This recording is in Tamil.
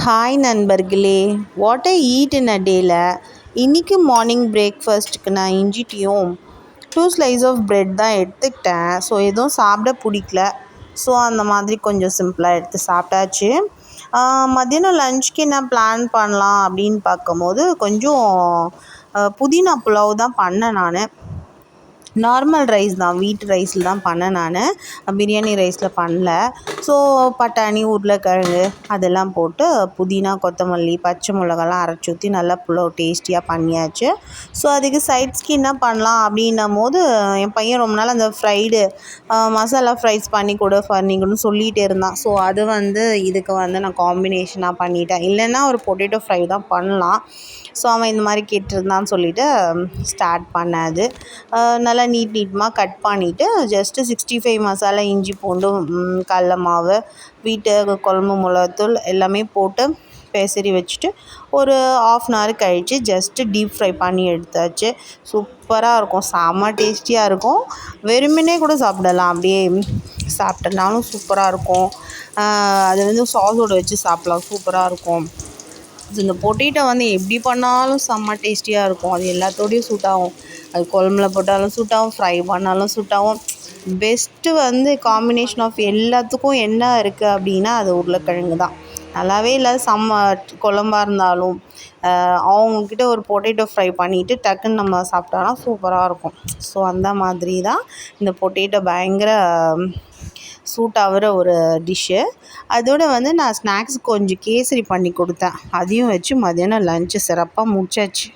ஹாய் நண்பர்களே, வாட் ஐ ஈட் இன் அ டேல இன்றைக்கி மார்னிங் பிரேக்ஃபாஸ்ட்டுக்கு நான் இஞ்சி டீயும் 2 ஸ்லைஸ் ஆஃப் ப்ரெட் தான் எடுத்துக்கிட்டேன். ஸோ எதுவும் சாப்பிட பிடிக்கல. ஸோ அந்த மாதிரி கொஞ்சம் சிம்பிளாக எடுத்து சாப்பிட்டாச்சு. மத்தியானம் லஞ்சுக்கு என்ன பிளான் பண்ணலாம் அப்படின்னு பார்க்கும்போது கொஞ்சம் புதினா புலாவ் தான் பண்ணேன் நான். நார்மல் ரைஸ் தான், வீட் ரைஸில் தான் பண்ணேன் நான், பிரியாணி ரைஸில் பண்ணல. ஸோ பட்டாணி, உருளைக்கிழங்கு அதெல்லாம் போட்டு புதினா, கொத்தமல்லி, பச்சை மிளகாலாம் அரைச்சி ஊற்றி நல்லா புலாவ் டேஸ்டியாக பண்ணியாச்சு. ஸோ அதுக்கு சைட்ஸ்க்கு என்ன பண்ணலாம் அப்படின்னும் போது என் பையன் ரொம்ப நாள் அந்த ஃப்ரைடு மசாலா ஃப்ரைஸ் பண்ணி கொடுன்னு சொல்லிகிட்டே இருந்தான். ஸோ அது இதுக்கு நான் காம்பினேஷனாக பண்ணிட்டேன். இல்லைன்னா ஒரு பொட்டேட்டோ ஃப்ரை தான் பண்ணலாம். ஸோ அவன் இந்த மாதிரி கேட்டிருந்தான்னு சொல்லிவிட்டு ஸ்டார்ட் பண்ணாது. நல்லா நீட்டமாக கட் பண்ணிவிட்டு ஜஸ்ட்டு 65 மசாலா, இஞ்சி பூண்டு, கடல மாவு, வீட்டு குழம்பு மிளகாத்தூள் எல்லாமே போட்டு பெசரி வச்சுட்டு ஒரு 1/2 hour கழித்து ஜஸ்ட்டு டீப் ஃப்ரை பண்ணி எடுத்தாச்சு. சூப்பராக இருக்கும், செம்ம டேஸ்டியாக இருக்கும். வெறுமனே கூட சாப்பிடலாம், அப்படியே சாப்பிட்டனாலும் சூப்பராக இருக்கும். அது சாஸோடு வச்சு சாப்பிட்லாம், சூப்பராக இருக்கும். இந்த பொட்டேட்டோ எப்படி பண்ணாலும் செம்ம டேஸ்டியாக இருக்கும். அது எல்லாத்தோடையும் சூட் ஆகும். அது குழம்புல போட்டாலும் சூட் ஆகும், ஃப்ரை பண்ணாலும் சூட் ஆகும். பெஸ்ட்டு காம்பினேஷன் ஆஃப் எல்லாத்துக்கும் என்ன இருக்குது அப்படின்னா அது உருளைக்கிழங்கு தான். நல்லாவே இல்லை, செம்ம குழம்பாக இருந்தாலும் அவங்கக்கிட்ட ஒரு பொட்டேட்டோ ஃப்ரை பண்ணிவிட்டு டக்குன்னு நம்ம சாப்பிட்டோன்னா சூப்பராக இருக்கும். ஸோ அந்த மாதிரி தான் இந்த பொட்டேட்டோ பயங்கர சூட் ஆகிற ஒரு டிஷ்ஷு. அதோடு நான் ஸ்நாக்ஸ் கொஞ்சம் கேசரி பண்ணி கொடுத்தேன். அதையும் வச்சு மதியானம் லஞ்சு சிறப்பாக முடிச்சாச்சு.